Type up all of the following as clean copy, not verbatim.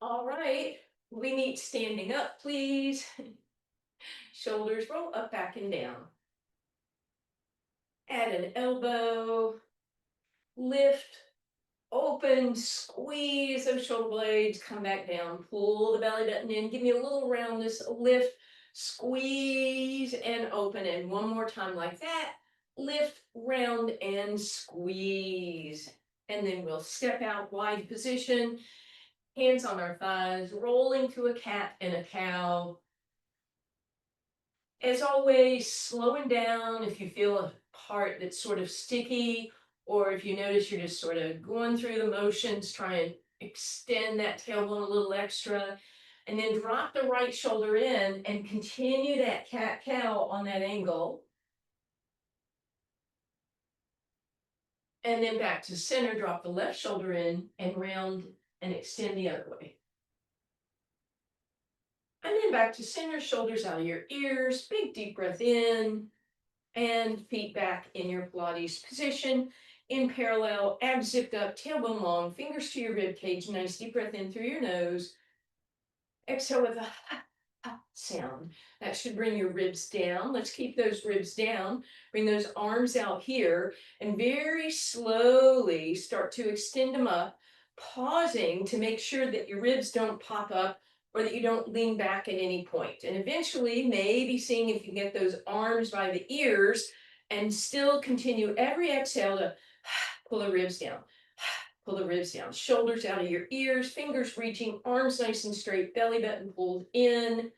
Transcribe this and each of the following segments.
All right, we need standing up, please. Shoulders roll up, back, and down. Add an elbow, lift, open, squeeze those shoulder blades, come back down, pull the belly button in, give me a little roundness, lift, squeeze, and open. And one more time like that, lift, round, and squeeze. And then we'll step out, wide position, hands on our thighs, rolling to a cat and a cow. As always, slowing down if you feel a part that's sort of sticky, or if you notice you're just sort of going through the motions, try and extend that tailbone a little extra, and then drop the right shoulder in and continue that cat-cow on that angle. And then back to center, drop the left shoulder in and round and extend the other way. And then back to center, shoulders out of your ears, big deep breath in, and feet back in your Pilates position. In parallel, abs zipped up, tailbone long, fingers to your rib cage. Nice deep breath in through your nose. Exhale with a ha, ha sound. That should bring your ribs down. Let's keep those ribs down. Bring those arms out here and very slowly start to extend them up, pausing to make sure that your ribs don't pop up or that you don't lean back at any point. And eventually, maybe seeing if you can get those arms by the ears and still continue every exhale to pull the ribs down. Pull the ribs down, shoulders out of your ears, fingers reaching, arms nice and straight, belly button pulled in,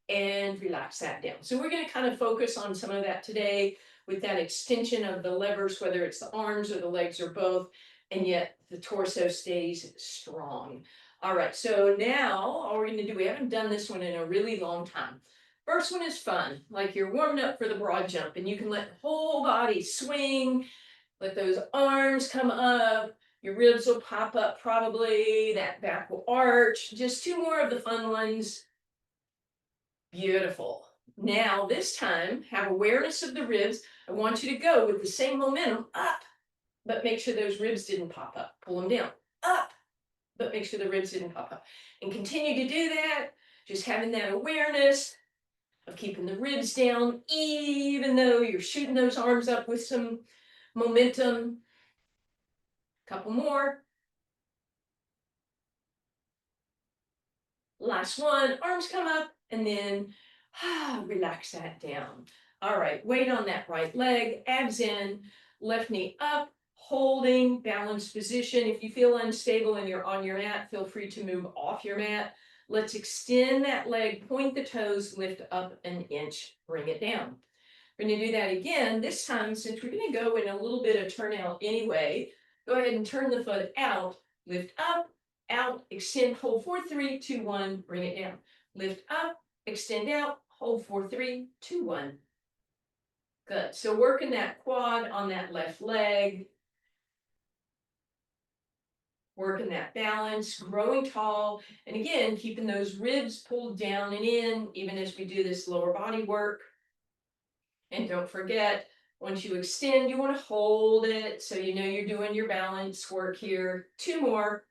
and relax that down. So we're going to kind of focus on some of that today with that extension of the levers, whether it's the arms or the legs or both, and yet the torso stays strong. All right, so now all we're going to do, we haven't done this one in a really long time. First one is fun, like you're warming up for the broad jump, and you can let the whole body swing, let those arms come up. Your ribs will pop up probably, that back will arch. Just two more of the fun ones. Beautiful. Now, this time, have awareness of the ribs. I want you to go with the same momentum up, but make sure those ribs didn't pop up. Pull them down, up, but make sure the ribs didn't pop up. And continue to do that, just having that awareness of keeping the ribs down, even though you're shooting those arms up with some momentum. Couple more. Last one, arms come up, and then relax that down. All right, weight on that right leg, abs in, left knee up, holding, balanced position. If you feel unstable and you're on your mat, feel free to move off your mat. Let's extend that leg, point the toes, lift up an inch, bring it down. We're going to do that again. This time, since we're going to go in a little bit of turnout anyway, go ahead and turn the foot out, lift up, out, extend, hold 4, 3, 2, 1, bring it down. Lift up, extend out, hold 4, 3, 2, 1. Good. So working that quad on that left leg, working that balance, growing tall, and again, keeping those ribs pulled down and in, even as we do this lower body work. And don't forget, once you extend, you want to hold it so you know you're doing your balance work here. Two more.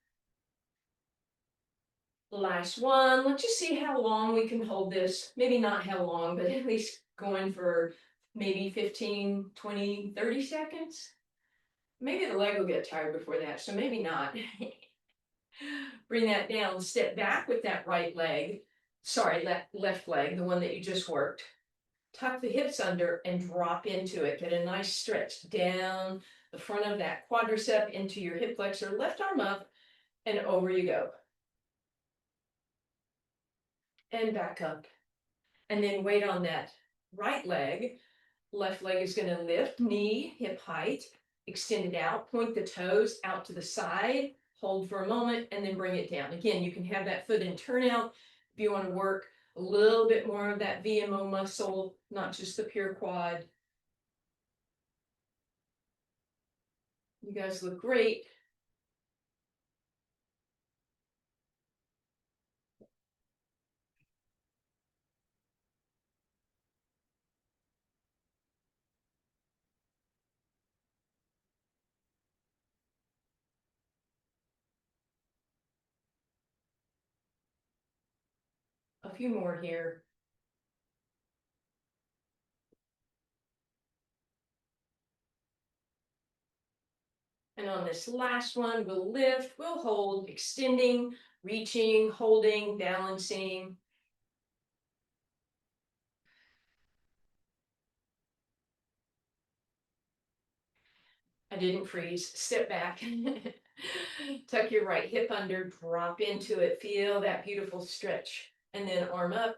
Last one. Let's just see how long we can hold this. Maybe not how long, but at least going for maybe 15, 20, 30 seconds. Maybe the leg will get tired before that, so maybe not. Bring that down, step back with that right leg. Sorry, left leg, the one that you just worked. Tuck the hips under and drop into it. Get a nice stretch down the front of that quadricep into your hip flexor, left arm up, and over you go. And back up. And then weight on that right leg. Left leg is going to lift, knee, hip height, extend it out, point the toes out to the side, hold for a moment, and then bring it down. Again, you can have that foot in turnout if you want to work a little bit more of that VMO muscle, not just the pure quad. You guys look great. a few more here. And on this last one, we'll lift, we'll hold, extending, reaching, holding, balancing. I didn't freeze. Step back. Tuck your right hip under, drop into it. Feel that beautiful stretch. And then arm up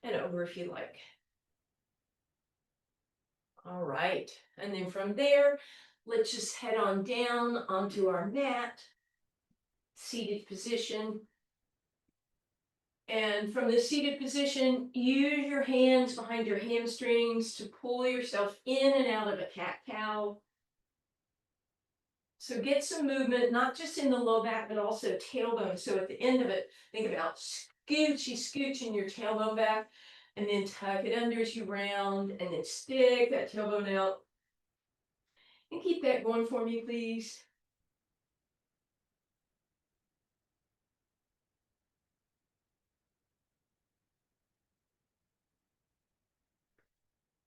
and over if you like. All right. And then from there, let's just head on down onto our mat, seated position. And from the seated position, use your hands behind your hamstrings to pull yourself in and out of a cat-cow. So get some movement, not just in the low back, but also tailbone. So at the end of it, think about scooching your tailbone back, and then tuck it under as you round, and then stick that tailbone out. And keep that going for me, please.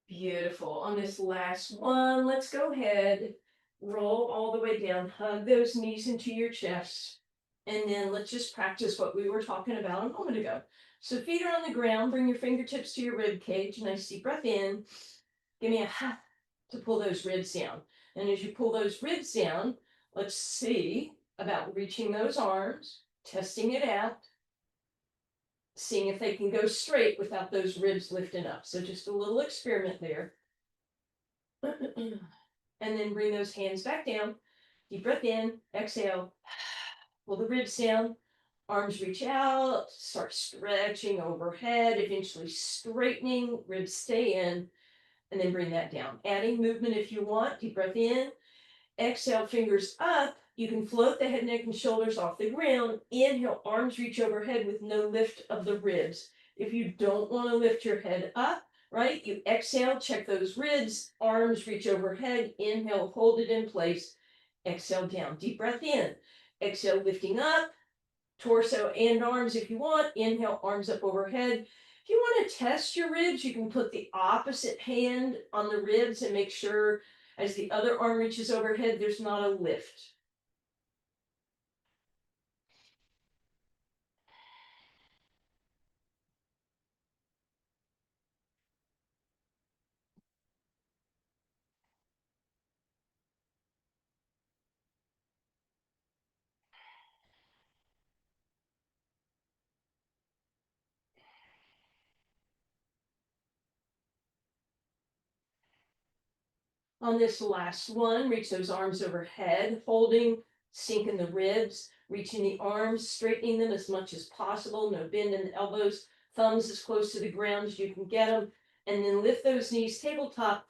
Beautiful. On this last one, let's go ahead, roll all the way down, hug those knees into your chest. And then let's just practice what we were talking about a moment ago. So feet are on the ground, bring your fingertips to your rib cage, nice deep breath in. Give me a ha to pull those ribs down. And as you pull those ribs down, let's see about reaching those arms, testing it out, seeing if they can go straight without those ribs lifting up. So just a little experiment there. And then bring those hands back down. Deep breath in, exhale, pull the ribs down, arms reach out, start stretching overhead, eventually straightening, ribs stay in, and then bring that down. Adding movement if you want, deep breath in, exhale, fingers up. You can float the head, neck, and shoulders off the ground. Inhale, arms reach overhead with no lift of the ribs. If you don't want to lift your head up, right, you exhale, check those ribs, arms reach overhead, inhale, hold it in place, exhale down, deep breath in, exhale, lifting up, torso and arms if you want, inhale, arms up overhead. If you want to test your ribs, you can put the opposite hand on the ribs and make sure as the other arm reaches overhead, there's not a lift. On this last one, reach those arms overhead, holding, sinking the ribs, reaching the arms, straightening them as much as possible, no bend in the elbows, thumbs as close to the ground as you can get them, and then lift those knees tabletop,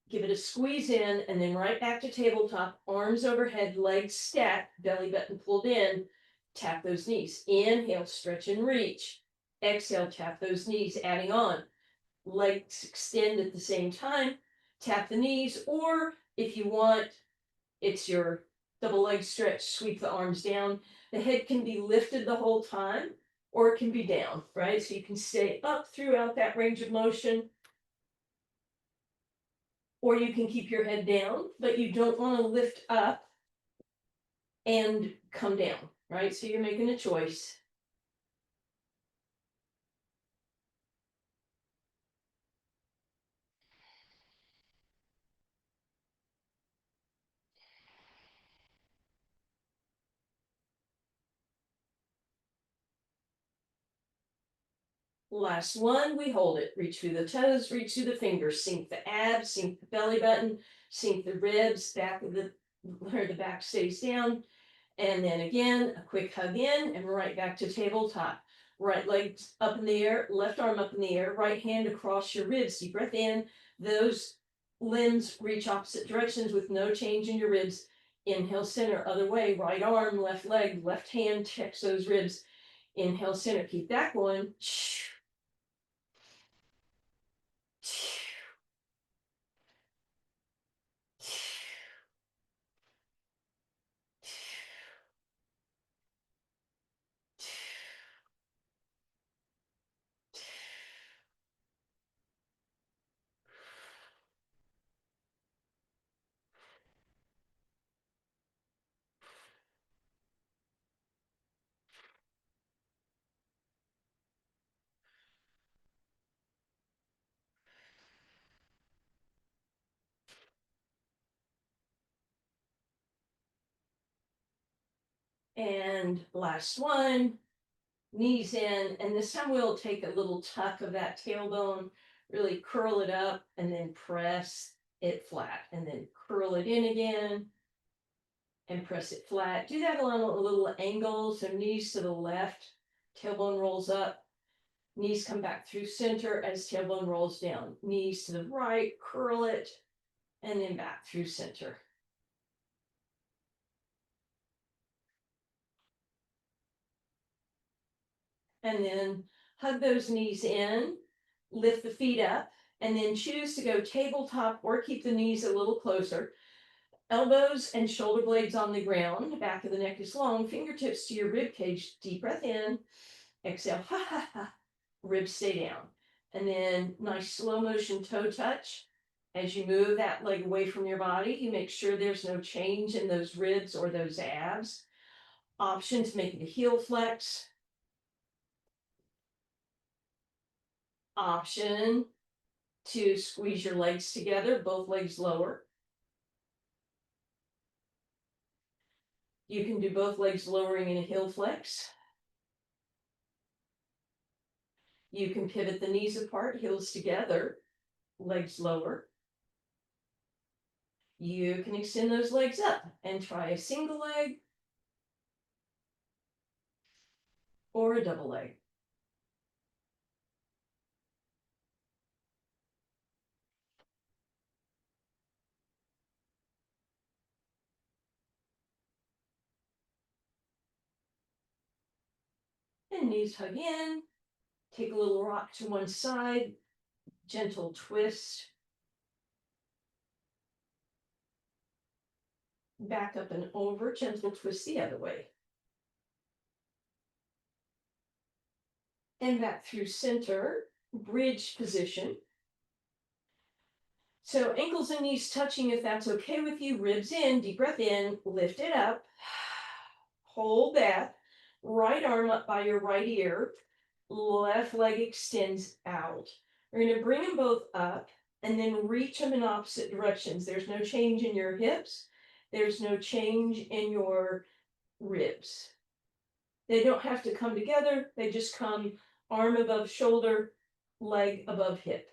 give it a squeeze in, and then right back to tabletop, arms overhead, legs stacked, belly button pulled in, tap those knees, inhale, stretch and reach, exhale, tap those knees, adding on, legs extend at the same time, tap the knees, or if you want, it's your double leg stretch, sweep the arms down. The head can be lifted the whole time, or it can be down, right? So you can stay up throughout that range of motion, or you can keep your head down, but you don't want to lift up and come down, right? So you're making a choice. Last one, we hold it. Reach through the toes, reach through the fingers, sink the abs, sink the belly button, sink the ribs, back of the, where the back stays down. And then again, a quick hug in and right back to tabletop. Right leg up in the air, left arm up in the air, right hand across your ribs. Deep breath in. Those limbs reach opposite directions with no change in your ribs. Inhale, center, other way, right arm, left leg, left hand, checks those ribs. Inhale, center, keep that going. And last one, knees in, and this time we'll take a little tuck of that tailbone, really curl it up, and then press it flat, and then curl it in again, and press it flat. Do that along a little angle, so knees to the left, tailbone rolls up, knees come back through center as tailbone rolls down, knees to the right, curl it, and then back through center. And then hug those knees in, lift the feet up, and then choose to go tabletop or keep the knees a little closer. Elbows and shoulder blades on the ground, back of the neck is long, fingertips to your rib cage, deep breath in, exhale, ha ha ha, ribs stay down. And then nice slow motion toe touch. As you move that leg away from your body, you make sure there's no change in those ribs or those abs. Option to make it a heel flex. Option to squeeze your legs together, both legs lower. You can do both legs lowering in a heel flex. You can pivot the knees apart, heels together, legs lower. You can extend those legs up and try a single leg or a double leg. And knees hug in, take a little rock to one side, gentle twist. Back up and over, gentle twist the other way. And back through center, bridge position. So ankles and knees touching if that's okay with you, ribs in, deep breath in, lift it up. Hold that. Right arm up by your right ear. Left leg extends out. We're going to bring them both up and then reach them in opposite directions. There's no change in your hips. There's no change in your ribs. They don't have to come together. They just come arm above shoulder, leg above hip.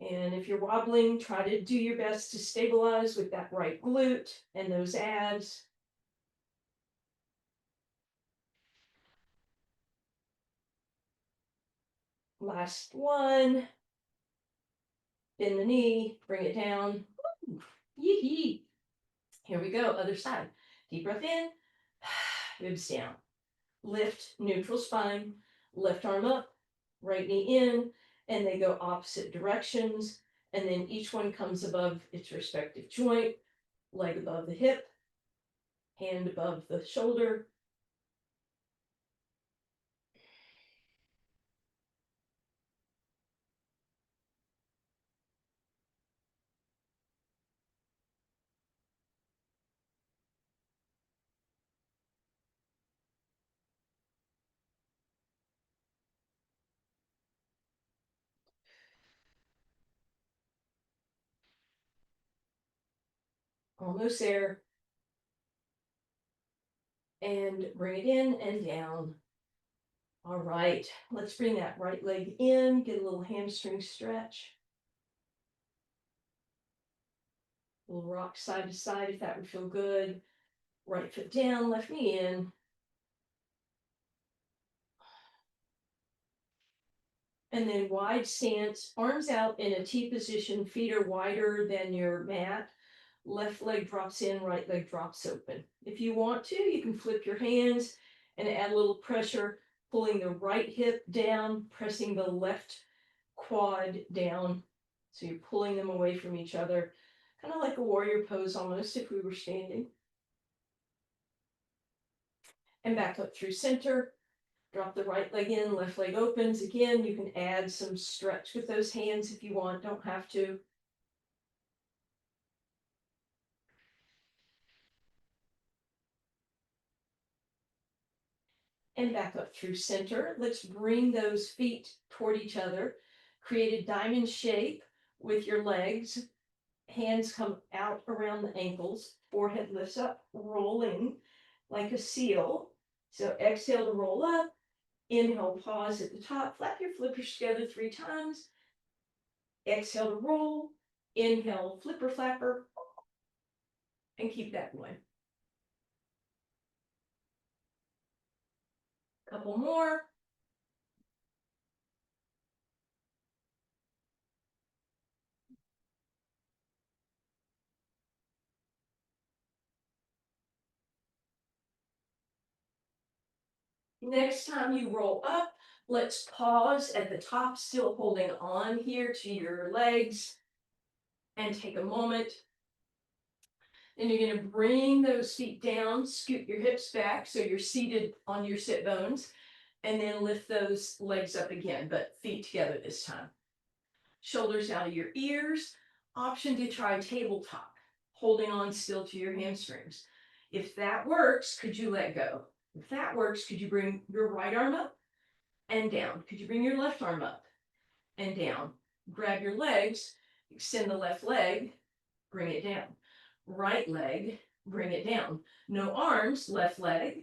And if you're wobbling, try to do your best to stabilize with that right glute and those abs. Last one. Bend the knee, bring it down. Yee-hee. Here we go, other side. Deep breath in, ribs down. Lift, neutral spine, left arm up, right knee in, and they go opposite directions. And then each one comes above its respective joint, leg above the hip, hand above the shoulder. Almost there. And bring it in and down. All right, let's bring that right leg in, get a little hamstring stretch. A little rock side to side if that would feel good. Right foot down, left knee in. And then wide stance, arms out in a T position, feet are wider than your mat. Left leg drops in, right leg drops open. If you want to, you can flip your hands and add a little pressure, pulling the right hip down, pressing the left quad down. So you're pulling them away from each other, kind of like a warrior pose almost if we were standing. And back up through center. Drop the right leg in, left leg opens. Again, you can add some stretch with those hands if you want, don't have to. And back up through center. Let's bring those feet toward each other. Create a diamond shape with your legs. Hands come out around the ankles, forehead lifts up, rolling like a seal. So exhale to roll up, inhale, pause at the top, flap your flippers together 3 times. Exhale to roll, inhale, flipper flapper, and keep that going. Couple more. Next time you roll up, let's pause at the top, still holding on here to your legs, and take a moment. And you're going to bring those feet down, scoot your hips back so you're seated on your sit bones, and then lift those legs up again, but feet together this time. Shoulders out of your ears. Option to try tabletop, holding on still to your hamstrings. If that works, could you let go? If that works, could you bring your right arm up and down? Could you bring your left arm up and down? Grab your legs, extend the left leg, bring it down. Right leg, bring it down. No arms, left leg,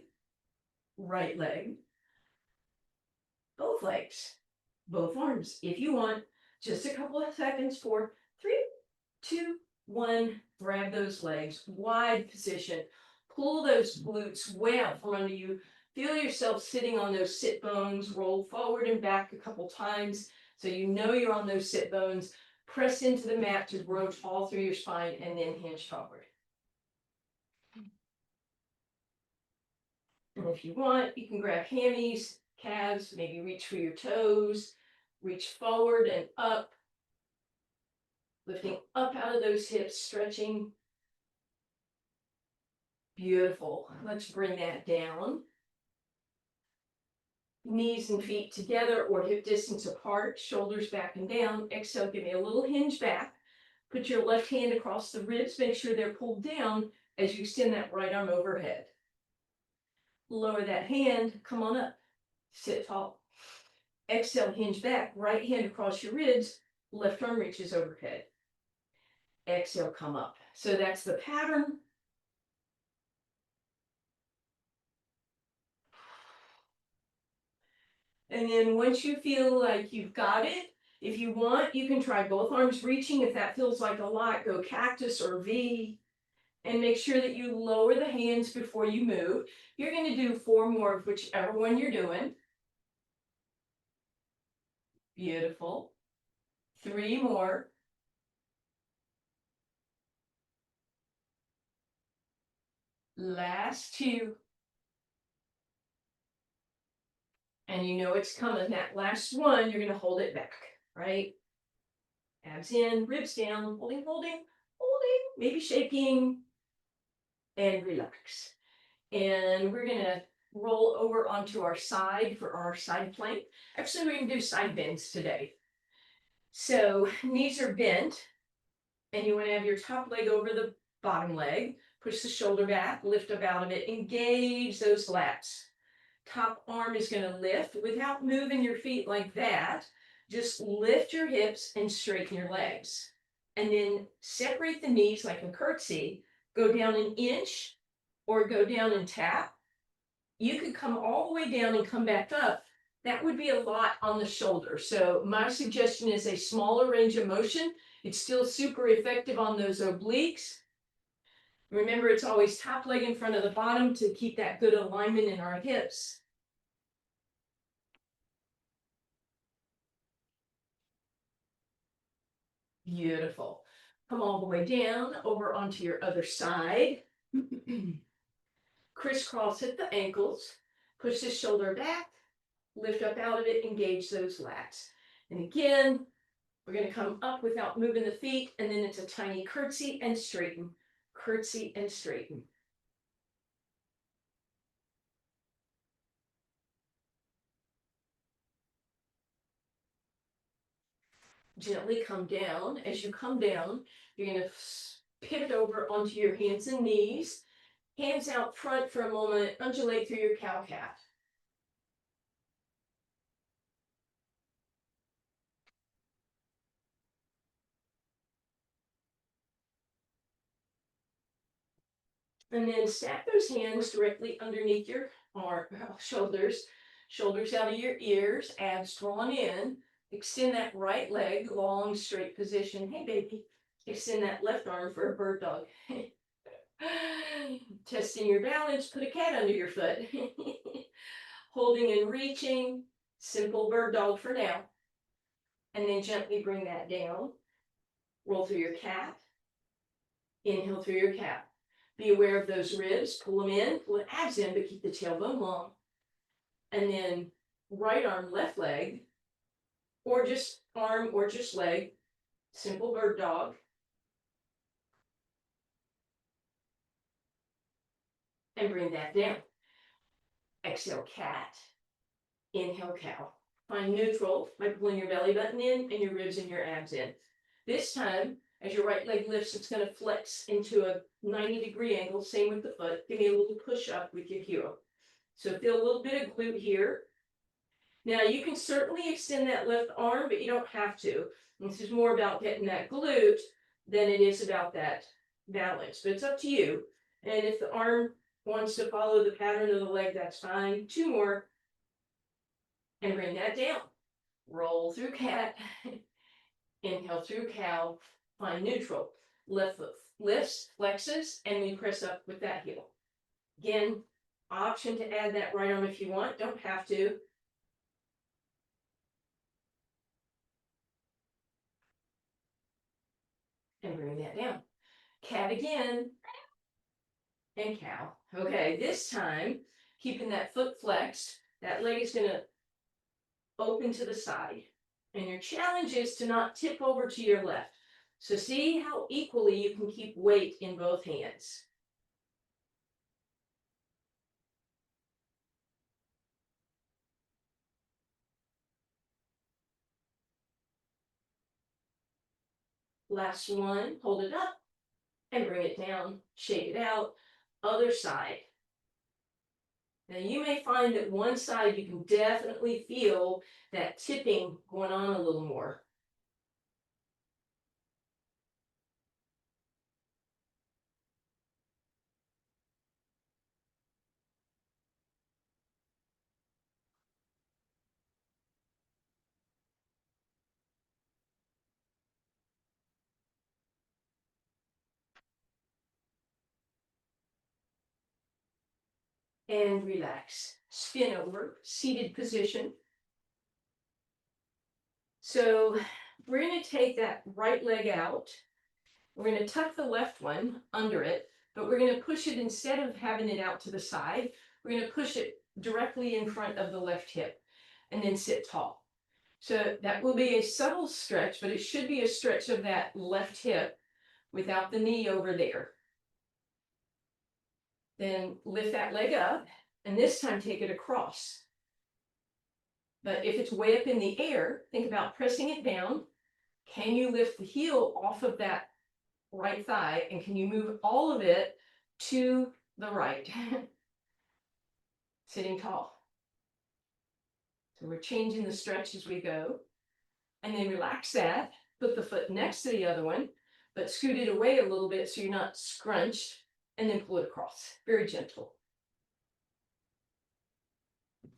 right leg, both legs, both arms. If you want, just a couple of seconds for 3, 2, 1. Grab those legs, wide position. Pull those glutes way out from under you. Feel yourself sitting on those sit bones. Roll forward and back a couple times so you know you're on those sit bones. Press into the mat to grow tall through your spine, and then hinge forward. And if you want, you can grab hammies, calves, maybe reach for your toes, reach forward and up, lifting up out of those hips, stretching. Beautiful. Let's bring that down. Knees and feet together or hip distance apart, shoulders back and down. Exhale, give me a little hinge back. Put your left hand across the ribs, make sure they're pulled down as you extend that right arm overhead. Lower that hand, come on up, sit tall. Exhale, hinge back, right hand across your ribs, left arm reaches overhead. Exhale, come up. So that's the pattern. And then once you feel like you've got it, if you want, you can try both arms reaching. If that feels like a lot, go cactus or V. And make sure that you lower the hands before you move. You're going to do 4 more of whichever one you're doing. Beautiful. 3 more. Last 2. And you know it's coming. That last one, you're going to hold it back, right? Abs in, ribs down, holding, holding, holding, maybe shaking, and relax. And we're going to roll over onto our side for our side plank. Actually, we're going to do side bends today. So knees are bent, and you want to have your top leg over the bottom leg. Push the shoulder back, lift up out of it, engage those lats. Top arm is going to lift without moving your feet like that. Just lift your hips and straighten your legs. And then separate the knees like a curtsy. Go down an inch or go down and tap. You could come all the way down and come back up. That would be a lot on the shoulder. So my suggestion is a smaller range of motion. It's still super effective on those obliques. Remember, it's always top leg in front of the bottom to keep that good alignment in our hips. Beautiful. Come all the way down over onto your other side. Crisscross at the ankles. Push the shoulder back. Lift up out of it. Engage those lats. And again, we're going to come up without moving the feet. And then it's a tiny curtsy and straighten. Curtsy and straighten. Gently come down. As you come down, you're going to pivot over onto your hands and knees. Hands out front for a moment. Undulate through your cow-cat. And then snap those hands directly underneath your shoulders, shoulders out of your ears, abs drawn in. Extend that right leg, long, straight position. Hey, baby. Extend that left arm for a bird dog. Testing your balance, put a cat under your foot. Holding and reaching, simple bird dog for now. And then gently bring that down. Roll through your cat. Inhale through your cat. Be aware of those ribs, pull them in, pull the abs in, but keep the tailbone long. And then right arm, left leg, or just arm or just leg, simple bird dog. And bring that down. Exhale, cat. Inhale, cow. Find neutral by pulling your belly button in and your ribs and your abs in. This time, as your right leg lifts, it's going to flex into a 90-degree angle, same with the foot. Give me a little push up with your heel. So feel a little bit of glute here. Now you can certainly extend that left arm, but you don't have to. This is more about getting that glute than it is about that balance, but it's up to you. And if the arm wants to follow the pattern of the leg, that's fine. 2 more. And bring that down. Roll through cat. Inhale through cow. Find neutral. Left foot lifts, flexes, and we press up with that heel. Again, option to add that right arm if you want. Don't have to. And bring that down. Cat again. And cow. Okay, this time, keeping that foot flexed, that leg is going to open to the side. And your challenge is to not tip over to your left. So see how equally you can keep weight in both hands. Last one, hold it up and bring it down, shake it out, other side. Now you may find that one side you can definitely feel that tipping going on a little more. And relax. Spin over, seated position. So we're going to take that right leg out. We're going to tuck the left one under it, but we're going to push it, instead of having it out to the side, we're going to push it directly in front of the left hip and then sit tall. So that will be a subtle stretch, but it should be a stretch of that left hip without the knee over there. Then lift that leg up, and this time take it across. But if it's way up in the air, think about pressing it down. Can you lift the heel off of that right thigh, and can you move all of it to the right? Sitting tall. So we're changing the stretch as we go. And then relax that. Put the foot next to the other one, but scoot it away a little bit so you're not scrunched, and then pull it across. Very gentle.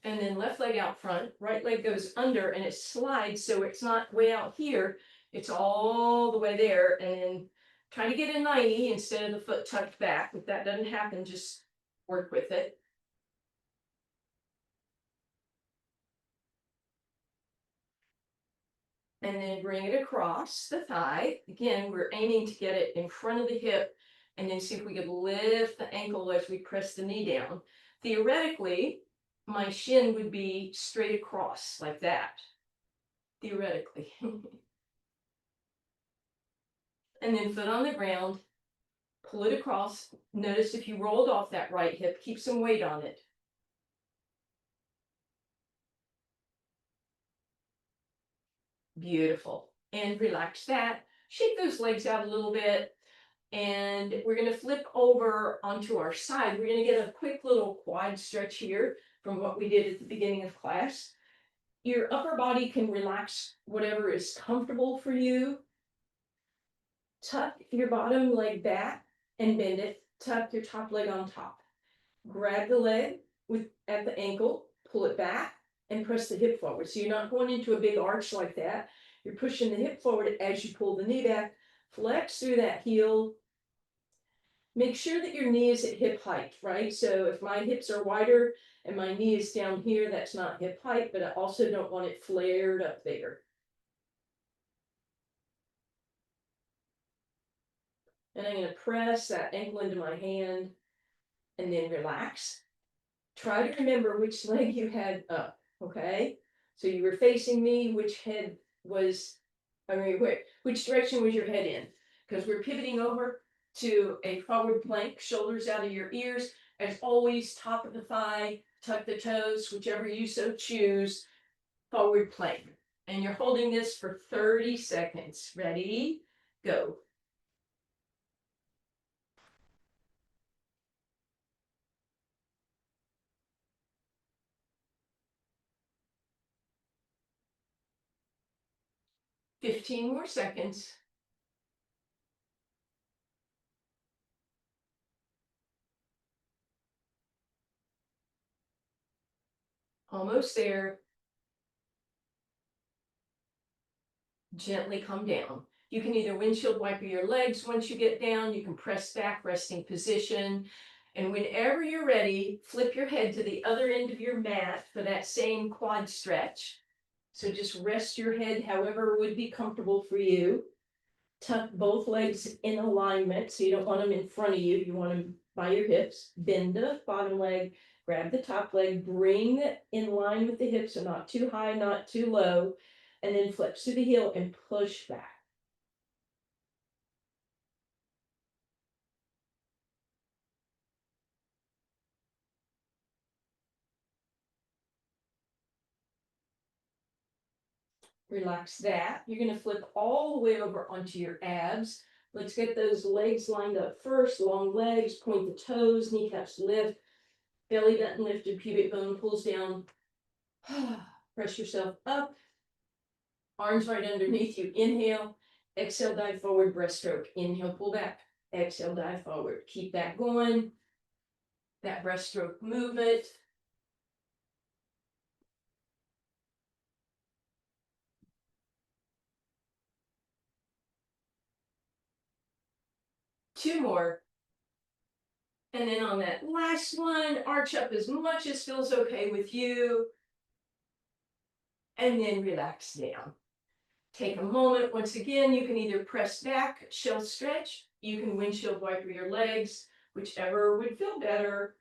And then left leg out front, right leg goes under, and it slides so it's not way out here. It's all the way there. And then try to get a 90 instead of the foot tucked back. If that doesn't happen, just work with it. And then bring it across the thigh. Again, we're aiming to get it in front of the hip, and then see if we could lift the ankle as we press the knee down. Theoretically, my shin would be straight across like that. Theoretically. And then foot on the ground, pull it across. Notice if you rolled off that right hip, keep some weight on it. Beautiful. And relax that. Shake those legs out a little bit. And we're going to flip over onto our side. We're going to get a quick little quad stretch here from what we did at the beginning of class. Your upper body can relax whatever is comfortable for you. Tuck your bottom leg back and bend it. tuck your top leg on top. Grab the leg at the ankle, pull it back, and press the hip forward. So you're not going into a big arch like that. You're pushing the hip forward as you pull the knee back. Flex through that heel. Make sure that your knee is at hip height, right? So if my hips are wider and my knee is down here, that's not hip height, but I also don't want it flared up there. And I'm going to press that ankle into my hand and then relax. Try to remember which leg you had up, okay? So you were facing me, which head was, which direction was your head in? Because we're pivoting over to a forward plank, shoulders out of your ears. As always, top of the thigh, tuck the toes, whichever you so choose, forward plank. And you're holding this for 30 seconds. Ready? Go. Fifteen more seconds. Almost there. Gently come down. You can either windshield wiper your legs once you get down, you can press back, resting position. And whenever you're ready, flip your head to the other end of your mat for that same quad stretch. So just rest your head however would be comfortable for you. Tuck both legs in alignment, so you don't want them in front of you, you want them by your hips. Bend the bottom leg, grab the top leg, bring it in line with the hips, so not too high, not too low, and then flex through the heel and push back. Relax that. You're going to flip all the way over onto your abs. Let's get those legs lined up first. Long legs, point the toes, kneecaps lift, belly button lifted, pubic bone pulls down. Press yourself up. Arms right underneath you. Inhale. Exhale, dive forward, breaststroke. Inhale, pull back. Exhale, dive forward. Keep that going. That breaststroke movement. Two more. And then on that last one, arch up as much as feels okay with you. And then relax down. Take a moment. Once again, you can either press back, shell stretch. You can windshield wiper your legs, whichever would feel better.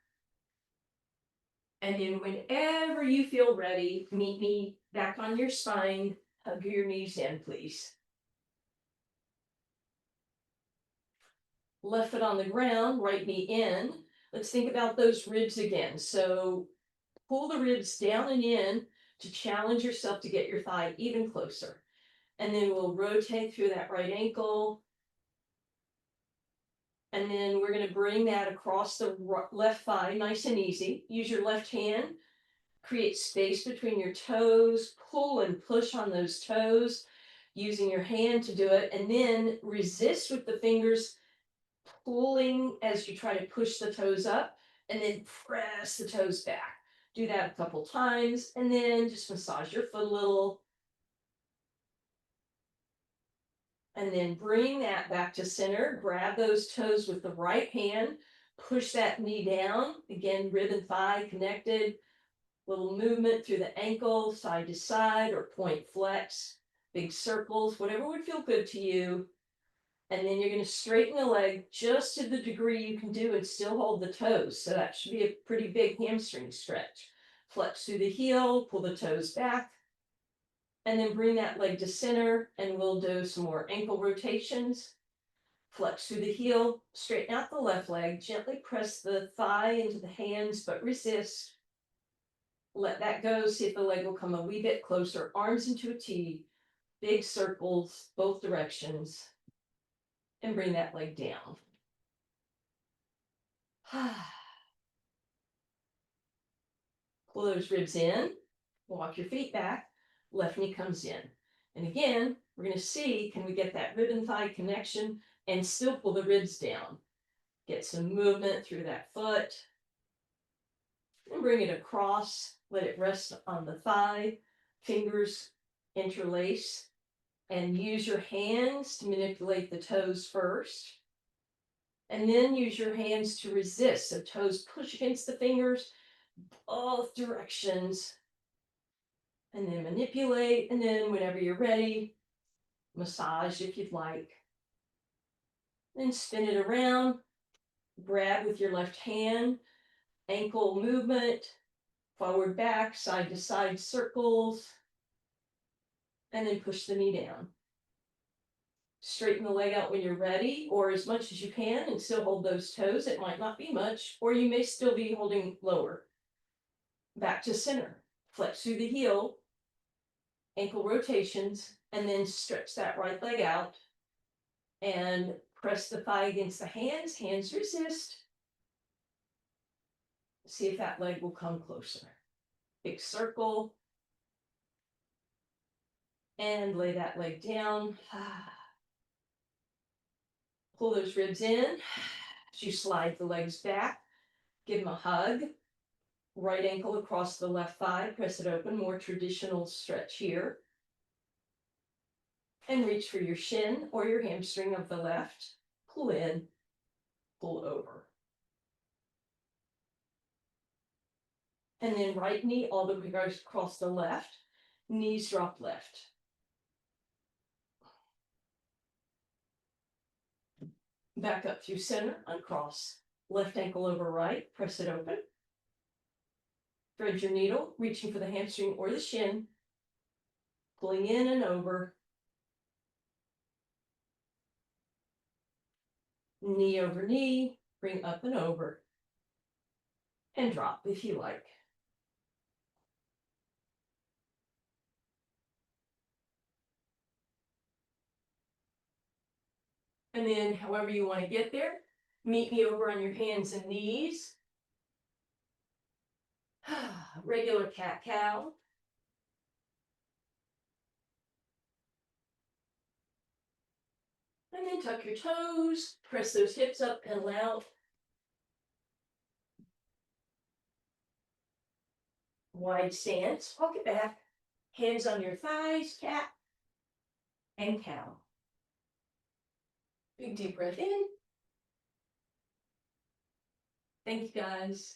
And then whenever you feel ready, meet me back on your spine. Hug your knees in, please. Left foot on the ground, right knee in. Let's think about those ribs again. So pull the ribs down and in to challenge yourself to get your thigh even closer. And then we'll rotate through that right ankle. And then we're going to bring that across the left thigh, nice and easy. Use your left hand, create space between your toes, pull and push on those toes, using your hand to do it. And then resist with the fingers, pulling as you try to push the toes up, and then press the toes back. Do that a couple times, and then just massage your foot a little. And then bring that back to center. Grab those toes with the right hand. Push that knee down. Again, rib and thigh connected. Little movement through the ankle, side to side, or point flex. Big circles, whatever would feel good to you. And then you're going to straighten the leg just to the degree you can do and still hold the toes. So that should be a pretty big hamstring stretch. Flex through the heel, pull the toes back. And then bring that leg to center, and we'll do some more ankle rotations. Flex through the heel, straighten out the left leg, gently press the thigh into the hands, but resist. Let that go, see if the leg will come a wee bit closer. Arms into a T, big circles, both directions. And bring that leg down. Pull those ribs in, walk your feet back, left knee comes in. And again, we're going to see, can we get that rib and thigh connection and still pull the ribs down? Get some movement through that foot. And bring it across, let it rest on the thigh, fingers interlace, and use your hands to manipulate the toes first. And then use your hands to resist. So toes push against the fingers, both directions. And then manipulate. And then whenever you're ready, massage if you'd like. Then spin it around. Grab with your left hand. Ankle movement. Forward, back, side to side circles. And then push the knee down. Straighten the leg out when you're ready, or as much as you can, and still hold those toes. It might not be much, or you may still be holding lower. Back to center. Flex through the heel, ankle rotations, and then stretch that right leg out. And press the thigh against the hands. Hands resist. See if that leg will come closer. Big circle. And lay that leg down. Pull those ribs in. As you slide the legs back, give them a hug. Right ankle across the left thigh, press it open, more traditional stretch here. And reach for your shin or your hamstring of the left. Pull in, pull over. And then right knee all the way across the left, knees drop left. Back up through center, uncross. Left ankle over right, press it open. Thread your needle, reaching for the hamstring or the shin. Pulling in and over. Knee over knee, bring up and over. And drop if you like. And then however you want to get there, meet me over on your hands and knees. Regular cat-cow. And then tuck your toes, press those hips up, pedal out. Wide stance, walk it back. Hands on your thighs, cat and cow. Big deep breath in. Thank you guys.